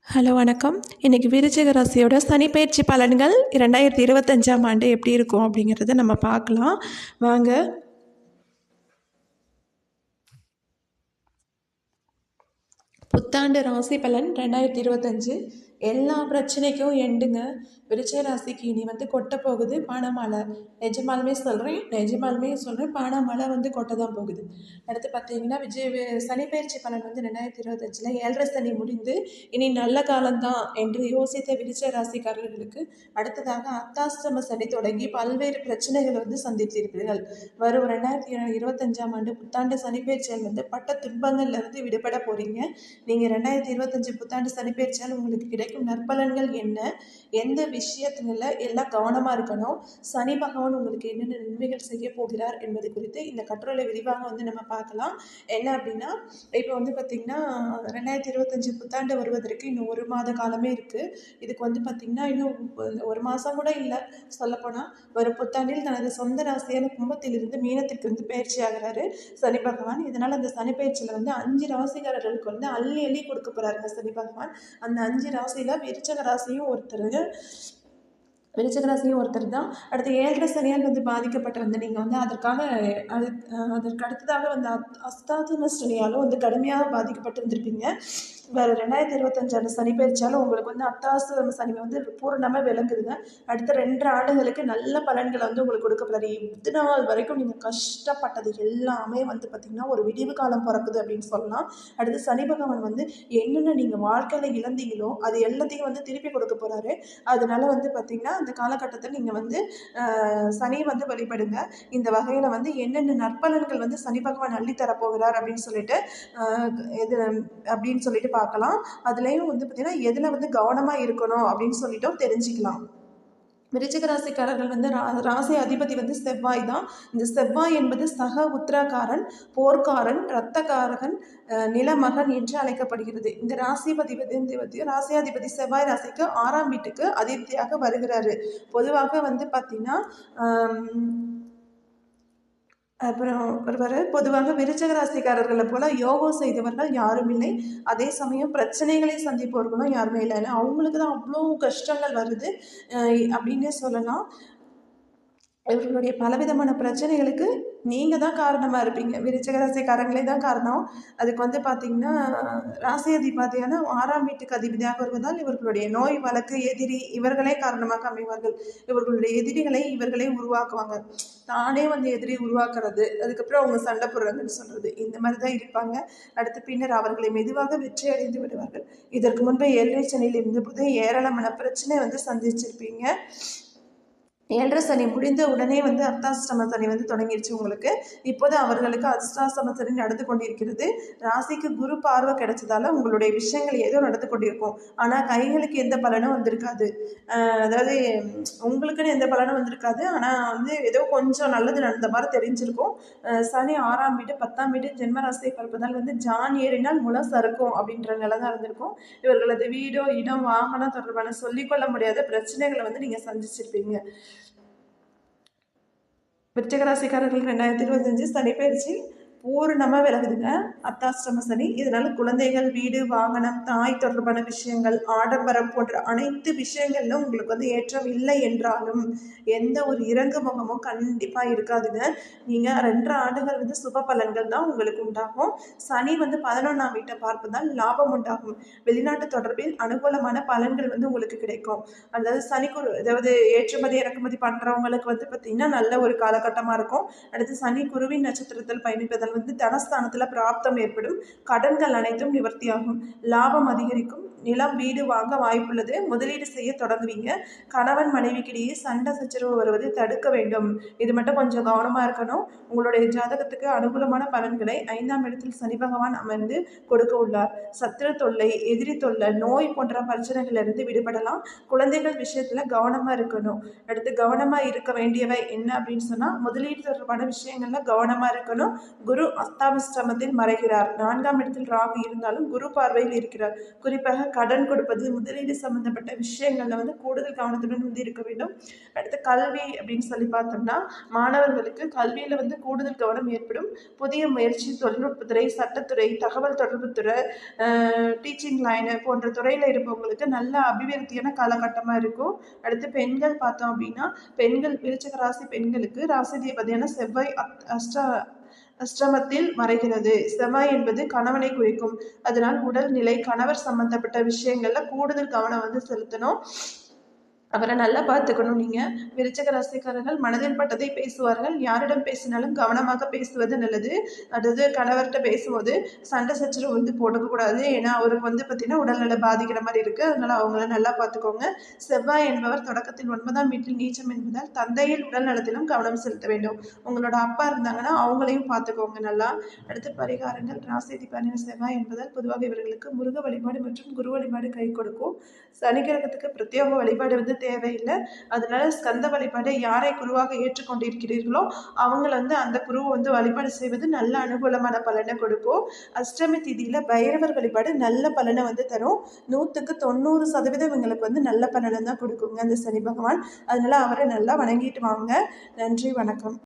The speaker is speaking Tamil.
ஹலோ வணக்கம். இன்றைக்கி விருச்சிக ராசியோட சனி பயிற்சி பலன்கள் 2025ஆம் ஆண்டு எப்படி இருக்கும் அப்படிங்கிறத நம்ம பார்க்கலாம் வாங்க. புத்தாண்டு ராசி பலன் 2025 எல்லா பிரச்சனைக்கும் எண்டுங்க. விருச்சிக ராசிக்கு இனி கொட்ட போகுது பணமழை. நிஜமாலுமே சொல்கிறேன் பணமழை கொட்ட தான் போகுது. அடுத்து பார்த்தீங்கன்னா சனிப்பயிற்சி பலன் 2025 ஏழரை சனி முடிந்து இனி நல்ல காலம்தான் என்று யோசித்த விருச்சிக ராசிக்காரர்களுக்கு அடுத்ததாக அர்த்தாஷ்டம சனி தொடங்கி பல்வேறு பிரச்சனைகளை சந்தித்திருப்பீர்கள். வரும் 2025ஆம் ஆண்டு புத்தாண்டு சனிப்பயிற்சியால் பட்ட துன்பங்கள்லேருந்து விடுபட போகிறீங்க. நீங்கள் 2025 புத்தாண்டு சனிப்பெயர்ச்சியால் உங்களுக்கு கிடைக்கும் நற்பலன்கள் என்ன, எந்த விஷயத்துல எல்லாம் கவனமாக இருக்கணும், சனி பகவான் உங்களுக்கு என்னென்ன நன்மைகள் செய்ய போகிறார் என்பது குறித்து இந்த கட்டுரையில் விரிவாக நம்ம பார்க்கலாம். என்ன அப்படின்னா, இப்போ பார்த்திங்கன்னா 2025 புத்தாண்டு வருவதற்கு இன்னும் ஒரு மாத காலமே இருக்குது. இதுக்கு பார்த்திங்கன்னா இன்னும் ஒரு மாதம் கூட இல்லை. சொல்லப்போனால் வரும் புத்தாண்டில் தனது சொந்த ராசியான கும்பத்திலிருந்து மீனத்திற்கு பயிற்சி ஆகிறாரு சனி பகவான். இதனால் அந்த சனி பயிற்சியில் 5 ராசிக்காரர்களுக்கு அள்ளி கொடுக்க போறாருங்க சனி பகவான். அந்த 5 ராசியில விருச்சிக ராசியும் ஒருத்தர் தான். அடுத்து ஏழரை சனியால் பாதிக்கப்பட்டிருந்த நீங்கள் அதற்கு அடுத்ததாக அஸ்தாதும சனியாலும் கடுமையாக பாதிக்கப்பட்டிருந்திருப்பீங்க. வேறு 2025 சனி பயிற்சியாலும் உங்களுக்கு அத்தாச சனி பூரணமாக விளங்குதுங்க. அடுத்த 2 ஆண்டுகளுக்கு நல்ல பலன்களை உங்களுக்கு கொடுக்கப்படுறாரு. இது நாள் வரைக்கும் நீங்கள் கஷ்டப்பட்டது எல்லாமே பார்த்திங்கன்னா ஒரு விடிவு காலம் பிறக்குது அப்படின்னு சொல்லலாம். அடுத்து சனி பகவான் என்னென்ன நீங்கள் வாழ்க்கையில் இழந்தீங்களோ அது எல்லாத்தையும் திருப்பி கொடுக்க போகிறாரு. அதனால பார்த்திங்கன்னா அந்த காலகட்டத்தில் நீங்கள் சனி வழிபடுங்க. இந்த வகையில் என்னென்ன நற்பலன்கள் சனி பகவான் அள்ளி தரப்போகிறார் அப்படின்னு சொல்லிட்டு பார்க்கலாம். அதுலேயும் பார்த்திங்கன்னா எதில் கவனமாக இருக்கணும் அப்படின்னு சொல்லிட்டும் தெரிஞ்சுக்கலாம். விருச்சிக ராசிக்காரர்கள் ராசி அதிபதி செவ்வாய் தான். இந்த செவ்வாய் என்பது சக உத்திரகாரன், போர்க்காரன், இரத்தக்காரகன், நிலமகன் என்று அழைக்கப்படுகிறது. இந்த ராசியாதிபதி செவ்வாய் ராசிக்கு 6ஆம் வீட்டுக்கு அதிபதியாக வருகிறாரு. பொதுவாக பார்த்திங்கன்னா பொதுவாக விருச்சிக ராசிக்காரர்களை போல யோகம் செய்தவர்கள் யாரும் இல்லை. அதே சமயம் பிரச்சனைகளை சந்திப்பவர்களும் யாருமே இல்லை. ஏன்னா அவங்களுக்கு தான் அவ்வளோ கஷ்டங்கள் வருது அப்படின்னே சொல்லலாம். இவர்களுடைய பலவிதமான பிரச்சனைகளுக்கு நீங்கள் தான் காரணமாக இருப்பீங்க. விருச்சிக ராசிக்காரங்களே தான் காரணம். அதுக்கு பார்த்திங்கன்னா ராசி அதிபதியான 6ஆம் வீட்டுக்கு அதிபதியாக வருவதால் இவர்களுடைய நோய், வழக்கு, எதிரி இவர்களே காரணமாக அமைவார்கள். இவர்களுடைய எதிரிகளை இவர்களே உருவாக்குவாங்க. தானே எதிரி உருவாக்குறது, அதுக்கப்புறம் அவங்க சண்டை போடுறாங்கன்னு சொல்கிறது, இந்த மாதிரி தான் இருப்பாங்க. அடுத்து பின்னர் அவர்களை மெதுவாக வெற்றி அடைந்து விடுவார்கள். இதற்கு முன்பு ஏழரை சனியில் இருந்தபோது ஏராளமான பிரச்சனை சந்திச்சிருப்பீங்க. ஏழரை சனி முடிந்த உடனே அர்த்தாஷ்டம சனி தொடங்கிடுச்சு உங்களுக்கு. இப்போது அவர்களுக்கு அர்த்தாஷ்டம சனி நடந்து கொண்டிருக்கிறது. ராசிக்கு குரு பார்வை கிடைச்சதால உங்களுடைய விஷயங்கள் ஏதோ நடந்து கொண்டிருக்கும். ஆனால் கைகளுக்கு எந்த பலனும் வந்திருக்காது. அதாவது உங்களுக்குன்னு எந்த பலனும் வந்திருக்காது. ஆனால் ஏதோ கொஞ்சம் நல்லது நடந்த மாதிரி தெரிஞ்சிருக்கும். சனி 6ஆம் வீடு 10ஆம் வீடு ஜென்ம ராசியை பார்ப்பதால் ஜான் ஏறினால் முளை சறுக்கும் அப்படின்ற நிலை தான் இருந்திருக்கும். இவர்களது வீடோ, இடம், வாகனம் தொடர்பான சொல்லிக்கொள்ள முடியாத பிரச்சனைகளை நீங்கள் சந்திச்சிருப்பீங்க. விருச்சிக ராசிக்காரர்கள் 2025 சனிப்பெயர்ச்சி பூரணமாக விலகுதுங்க. அர்த்தாஷ்டம சனி. இதனால் குழந்தைகள், வீடு, வாகனம், தாய் தொடர்பான விஷயங்கள், ஆடம்பரம் போன்ற அனைத்து விஷயங்களிலும் உங்களுக்கு ஏற்றம் இல்லை என்றாலும் எந்த ஒரு இறங்கு முகமும் கண்டிப்பாக இருக்காதுங்க. நீங்கள் 2 ஆண்டுகள் சுப பலன்கள் தான் உங்களுக்கு உண்டாகும். சனி 11ஆம் வீட்டை பார்ப்பதால் லாபம் உண்டாகும். வெளிநாட்டு தொடர்பில் அனுகூலமான பலன்கள் உங்களுக்கு கிடைக்கும். அதாவது ஏற்றுமதி இறக்குமதி பண்ணுறவங்களுக்கு பார்த்திங்கன்னா நல்ல ஒரு காலகட்டமாக இருக்கும். அடுத்து சனி குருவின் நட்சத்திரத்தில் பயணிப்பதால் தனஸ்தானத்தில் பிராப்தம் ஏற்படும். கடன்கள் அனைத்தும் நிவர்த்தியாகும். லாபம் அதிகரிக்கும். நிலம், வீடு வாங்க வாய்ப்புள்ளது. முதலீடு செய்ய தொடங்குவீங்க. கணவன் மனைவிக்கிடையே சண்டை சச்சரவு வருவதை தடுக்க வேண்டும். இது மட்டும் கொஞ்சம் கவனமாக இருக்கணும். உங்களுடைய ஜாதகத்துக்கு அனுகூலமான பலன்களை 5ஆம் இடத்தில் சனி பகவான் அமர்ந்து கொடுக்க உள்ளார். சத்துரு தொல்லை, எதிரி தொல்லை, நோய் போன்ற பிரச்சனைகளிலிருந்து விடுபடலாம். குழந்தைகள் விஷயத்தில் கவனமாக இருக்கணும். அடுத்து கவனமாக இருக்க வேண்டியவை என்ன அப்படின்னு சொன்னால், முதலீடு தொடர்பான விஷயங்கள்ல கவனமாக இருக்கணும். குரு அஸ்தாஷ்டமத்தில் மறைகிறார். 4ஆம் இடத்தில் ராகு இருந்தாலும் குரு பார்வையில் இருக்கிறார். குறிப்பாக கடன் கொடுப்பது, முதலீடு சம்மந்தப்பட்ட விஷயங்களில் வந்து கூடுதல் கவனத்துடன் வந்து இருக்க வேண்டும். அடுத்து கல்வி அப்படின்னு சொல்லி பார்த்தோம்னா, மாணவர்களுக்கு கல்வியில் வந்து கூடுதல் கவனம் ஏற்படும். புதிய முயற்சி, தொழில்நுட்பத்துறை, சட்டத்துறை, தகவல் தொடர்புத்துறை, டீச்சிங் லைனு போன்ற துறையில் இருப்பவங்களுக்கு நல்ல அபிவிருத்தியான காலகட்டமாக இருக்கும். அடுத்து பெண்கள் பார்த்தோம் அப்படின்னா, பெண்கள் விருச்சிக ராசி பெண்களுக்கு ராசிதிபதியான செவ்வாய் அஷ்டமத்தில் மறைகிறது. செவ்வாய் என்பது கணவனை குறிக்கும். அதனால் உடல்நிலை, கணவர் சம்பந்தப்பட்ட விஷயங்கள்ல கூடுதல் கவனம் வந்து செலுத்தணும். அவரை நல்லா பார்த்துக்கணும். நீங்கள் விருச்சிக ராசிக்காரர்கள் மனதில் பட்டதை பேசுவார்கள். யாரிடம் பேசினாலும் கவனமாக பேசுவது நல்லது. அதாவது கணவர்கிட்ட பேசும்போது சண்டை சச்சரவு வந்து போடக்கூடாது. ஏன்னா அவருக்கு வந்து பார்த்திங்கன்னா உடல்நல பாதிக்கிற மாதிரி இருக்குது. அதனால் அவங்கள நல்லா பார்த்துக்கோங்க. செவ்வாய் என்பவர் தொடக்கத்தில் 9ஆம் வீட்டில் நீச்சம் என்பதால் தந்தையில் உடல் நலத்திலும் கவனம் செலுத்த வேண்டும். உங்களோட அப்பா இருந்தாங்கன்னா அவங்களையும் பார்த்துக்கோங்க நல்லா. அடுத்து பரிகாரங்கள். ராசிதிபதியான செவ்வாய் என்பதால் பொதுவாக இவர்களுக்கு முருக வழிபாடு மற்றும் குரு வழிபாடு கை கொடுக்கும். சனி கிரகத்துக்கு பிரத்யேக வழிபாடு வந்து தேவையில்லை. அதனால ஸ்கந்த வழிபாடு யாரை குருவாக ஏற்றுக்கொண்டிருக்கிறீர்களோ அவங்கள வந்து அந்த குருவை வந்து வழிபாடு செய்வது நல்ல அனுகூலமான பலனை கொடுக்கும். அஷ்டமி திதியில் பைரவர் வழிபாடு நல்ல பலனை வந்து தரும். 100க்கு 90% இவங்களுக்கு வந்து நல்ல பலனை தான் கொடுக்குங்க அந்த சனி பகவான். அதனால அவரை நல்லா வணங்கிட்டு வாங்க. நன்றி, வணக்கம்.